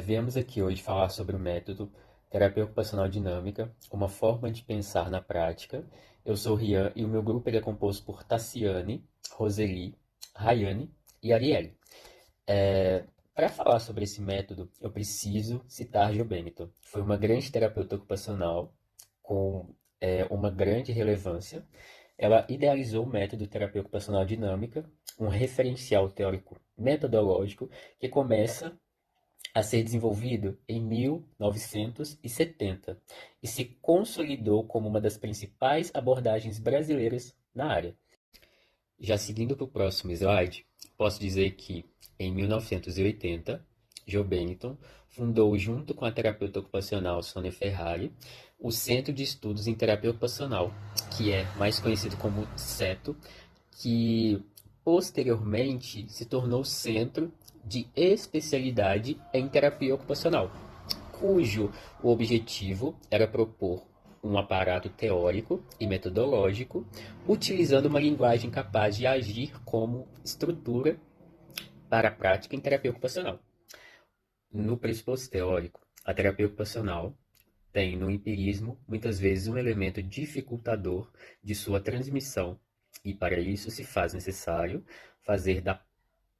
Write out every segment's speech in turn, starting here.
Viemos aqui hoje falar sobre o método Terapia Ocupacional Dinâmica, uma forma de pensar na prática. Eu sou o Rian e o meu grupo ele é composto por Tassiane, Roseli, Rayane e Arielle. Para falar sobre esse método, eu preciso citar Jo Bennington. Foi uma grande terapeuta ocupacional com uma grande relevância. Ela idealizou o método terapia ocupacional dinâmica, um referencial teórico metodológico que começa a ser desenvolvido em 1970 e se consolidou como uma das principais abordagens brasileiras na área. Já seguindo para o próximo slide, posso dizer que, em 1980, Joe Bennington fundou, junto com a terapeuta ocupacional Sônia Ferrari, o Centro de Estudos em Terapia Ocupacional, que é mais conhecido como CETO, que posteriormente se tornou Centro de Especialidade em Terapia Ocupacional, cujo objetivo era propor um aparato teórico e metodológico, utilizando uma linguagem capaz de agir como estrutura para a prática em terapia ocupacional. No pressuposto teórico, a terapia ocupacional tem no empirismo muitas vezes um elemento dificultador de sua transmissão, e para isso se faz necessário fazer da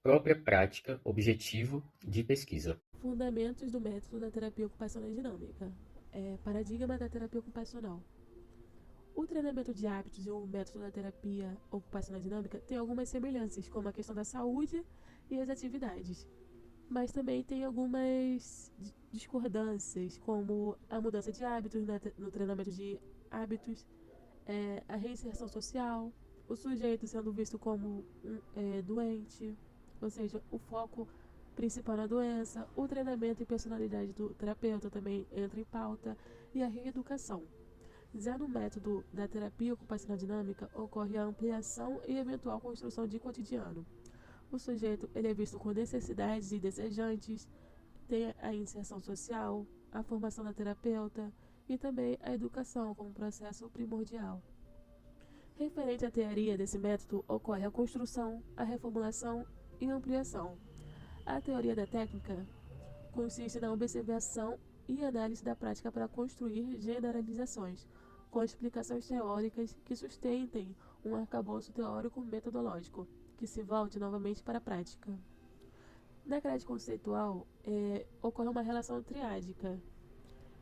própria prática objetivo de pesquisa. Fundamentos do método da terapia ocupacional dinâmica. Paradigma da terapia ocupacional. O treinamento de hábitos e o método da terapia ocupacional dinâmica tem algumas semelhanças, como a questão da saúde e as atividades. Mas também tem algumas discordâncias, como a mudança de hábitos no treinamento de hábitos, a reinserção social, o sujeito sendo visto como doente, ou seja, o foco principal na doença, o treinamento e personalidade do terapeuta também entra em pauta, e a reeducação. Já no método da terapia ocupacional dinâmica, ocorre a ampliação e eventual construção de cotidiano. O sujeito ele é visto com necessidades e desejantes, tem a inserção social, a formação da terapeuta e também a educação como processo primordial. Referente à teoria desse método, ocorre a construção, a reformulação e ampliação. A teoria da técnica consiste na observação e análise da prática para construir generalizações, com explicações teóricas que sustentem um arcabouço teórico metodológico, que se volte novamente para a prática. Na grade conceitual, ocorre uma relação triádica,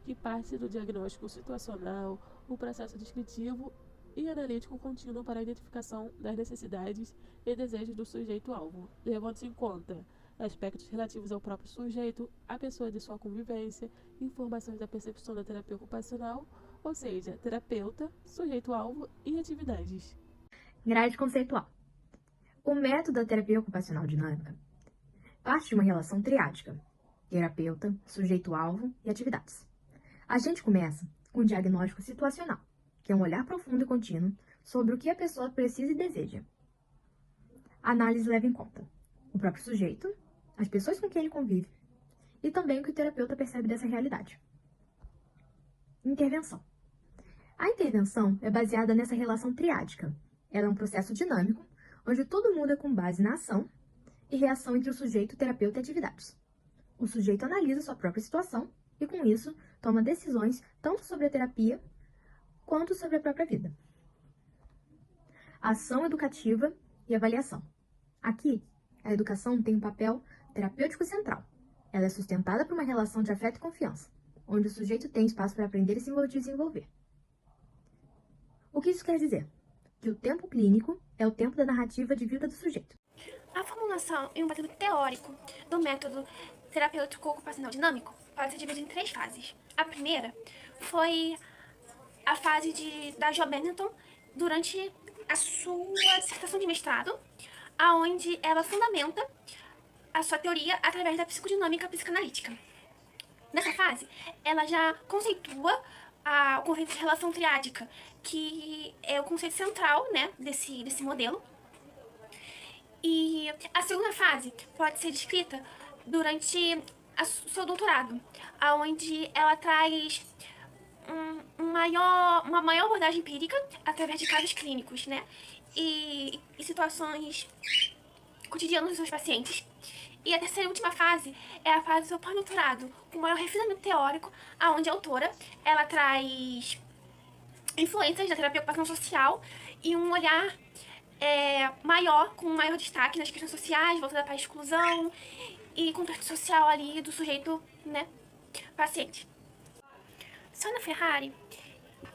que parte do diagnóstico situacional, o processo descritivo e analítico contínuo para a identificação das necessidades e desejos do sujeito-alvo, levando-se em conta aspectos relativos ao próprio sujeito, a pessoa de sua convivência, informações da percepção da terapia ocupacional, ou seja, terapeuta, sujeito-alvo e atividades. Grade conceitual. O método da terapia ocupacional dinâmica parte de uma relação triádica: terapeuta, sujeito-alvo e atividades. A gente começa com o diagnóstico situacional, que é um olhar profundo e contínuo sobre o que a pessoa precisa e deseja. A análise leva em conta o próprio sujeito, as pessoas com quem ele convive e também o que o terapeuta percebe dessa realidade. Intervenção. A intervenção é baseada nessa relação triádica. Ela é um processo dinâmico, onde tudo muda com base na ação e reação entre o sujeito, terapeuta e atividades. O sujeito analisa sua própria situação e, com isso, toma decisões tanto sobre a terapia quanto sobre a própria vida. Ação educativa e avaliação. Aqui, a educação tem um papel terapêutico central. Ela é sustentada por uma relação de afeto e confiança, onde o sujeito tem espaço para aprender e se desenvolver. O que isso quer dizer? Que o tempo clínico é o tempo da narrativa de vida do sujeito. A formulação e um método teórico do método terapêutico ocupacional dinâmico pode ser dividido em 3 fases. A primeira foi a fase da Jo Bennington durante a sua dissertação de mestrado, aonde ela fundamenta a sua teoria através da psicodinâmica psicanalítica. Nessa fase, ela já conceitua o conceito de relação triádica, que é o conceito central, né, desse modelo. E a segunda fase pode ser descrita durante o seu doutorado, onde ela traz uma maior abordagem empírica através de casos clínicos, né? E situações cotidianas dos seus pacientes. E a terceira e última fase é a fase do pós-doutorado, com maior refinamento teórico, onde a autora ela traz influências da terapia ocupacional social e um olhar maior, com maior destaque nas questões sociais, voltada para a exclusão e contexto social ali do sujeito, né, paciente. Sonia Ferrari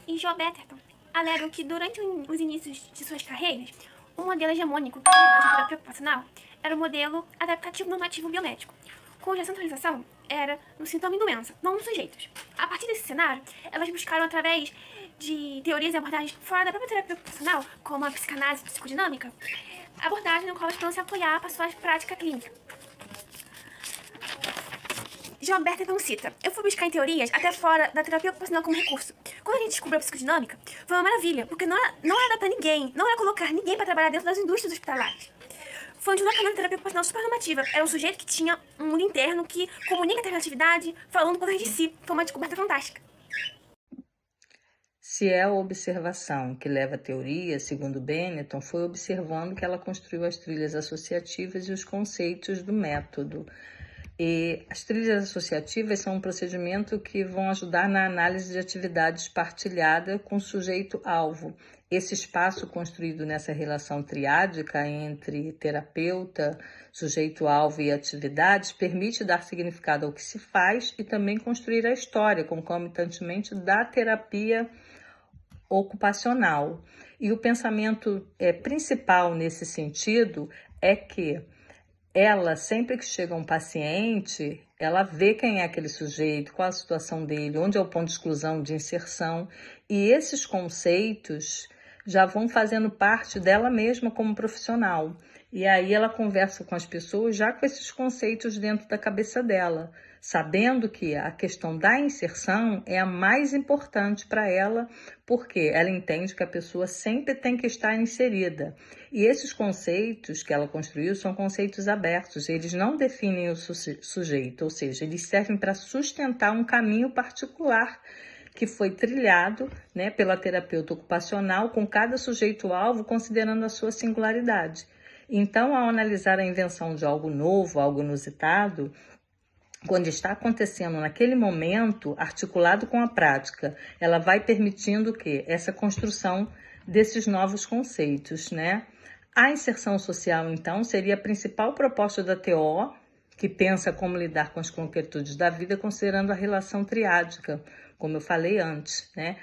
e Jo Betterton alegam que durante os inícios de suas carreiras, o modelo hegemônico que a terapia ocupacional era o modelo adaptativo normativo biomédico, cuja centralização era no sintoma e doença, não nos sujeitos. A partir desse cenário, elas buscaram, através de teorias e abordagens fora da própria terapia ocupacional, como a psicanálise psicodinâmica, abordagem no qual elas podem se apoiar para sua prática clínica. Joan Betterton cita: "Eu fui buscar em teorias até fora da terapia ocupacional como recurso. Quando a gente descobriu a psicodinâmica, foi uma maravilha, porque não era adaptar ninguém, não era colocar ninguém para trabalhar dentro das indústrias hospitalares. Foi um deslocamento da terapia ocupacional super normativa. Era um sujeito que tinha um mundo interno que comunica a atividade, falando coisas de si. Foi uma descoberta fantástica." Se é a observação que leva à teoria, segundo Benetton, foi observando que ela construiu as trilhas associativas e os conceitos do método. E as trilhas associativas são um procedimento que vão ajudar na análise de atividades partilhada com o sujeito-alvo. Esse espaço construído nessa relação triádica entre terapeuta, sujeito-alvo e atividades permite dar significado ao que se faz e também construir a história concomitantemente da terapia ocupacional. E o pensamento principal nesse sentido é que ela, sempre que chega um paciente, ela vê quem é aquele sujeito, qual a situação dele, onde é o ponto de exclusão, de inserção, e esses conceitos já vão fazendo parte dela mesma como profissional. E aí ela conversa com as pessoas já com esses conceitos dentro da cabeça dela, sabendo que a questão da inserção é a mais importante para ela, porque ela entende que a pessoa sempre tem que estar inserida. E esses conceitos que ela construiu são conceitos abertos, eles não definem o sujeito, ou seja, eles servem para sustentar um caminho particular que foi trilhado, né, pela terapeuta ocupacional com cada sujeito-alvo, considerando a sua singularidade. Então, ao analisar a invenção de algo novo, algo inusitado, quando está acontecendo naquele momento, articulado com a prática, ela vai permitindo que essa construção desses novos conceitos, né? A inserção social, então, seria a principal proposta da TO, que pensa como lidar com as concretudes da vida, considerando a relação triádica, como eu falei antes, né?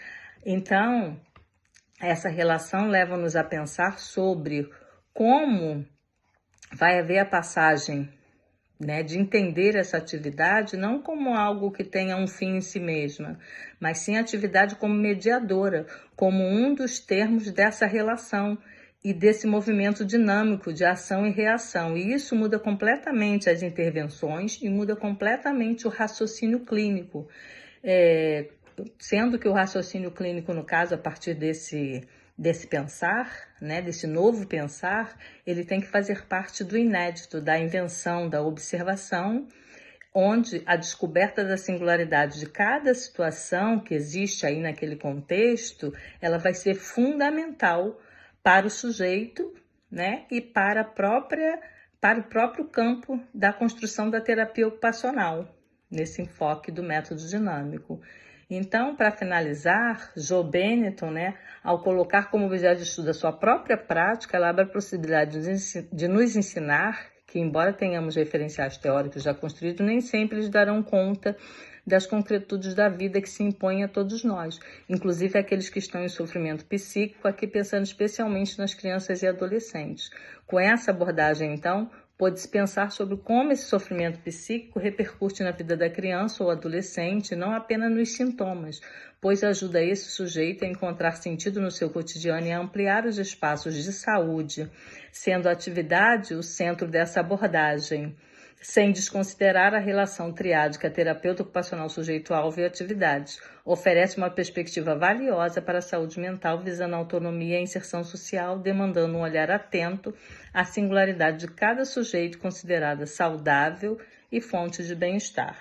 Então, essa relação leva-nos a pensar sobre como vai haver a passagem, né, de entender essa atividade não como algo que tenha um fim em si mesma, mas sim a atividade como mediadora, como um dos termos dessa relação e desse movimento dinâmico de ação e reação. E isso muda completamente as intervenções e muda completamente o raciocínio clínico, sendo que o raciocínio clínico, no caso, a partir desse pensar, né, desse novo pensar, ele tem que fazer parte do inédito, da invenção, da observação, onde a descoberta da singularidade de cada situação que existe aí naquele contexto, ela vai ser fundamental para o sujeito, né, e para o próprio campo da construção da terapia ocupacional, nesse enfoque do método dinâmico. Então, para finalizar, Jo Benetton, né, ao colocar como objeto de estudo a sua própria prática, ela abre a possibilidade de nos ensinar que, embora tenhamos referenciais teóricos já construídos, nem sempre eles darão conta das concretudes da vida que se impõem a todos nós, inclusive aqueles que estão em sofrimento psíquico, aqui pensando especialmente nas crianças e adolescentes. Com essa abordagem, então, pode-se pensar sobre como esse sofrimento psíquico repercute na vida da criança ou adolescente, não apenas nos sintomas, pois ajuda esse sujeito a encontrar sentido no seu cotidiano e a ampliar os espaços de saúde, sendo a atividade o centro dessa abordagem, sem desconsiderar a relação triádica terapeuta ocupacional sujeito-alvo e atividades. Oferece uma perspectiva valiosa para a saúde mental, visando a autonomia e a inserção social, demandando um olhar atento à singularidade de cada sujeito considerada saudável e fonte de bem-estar.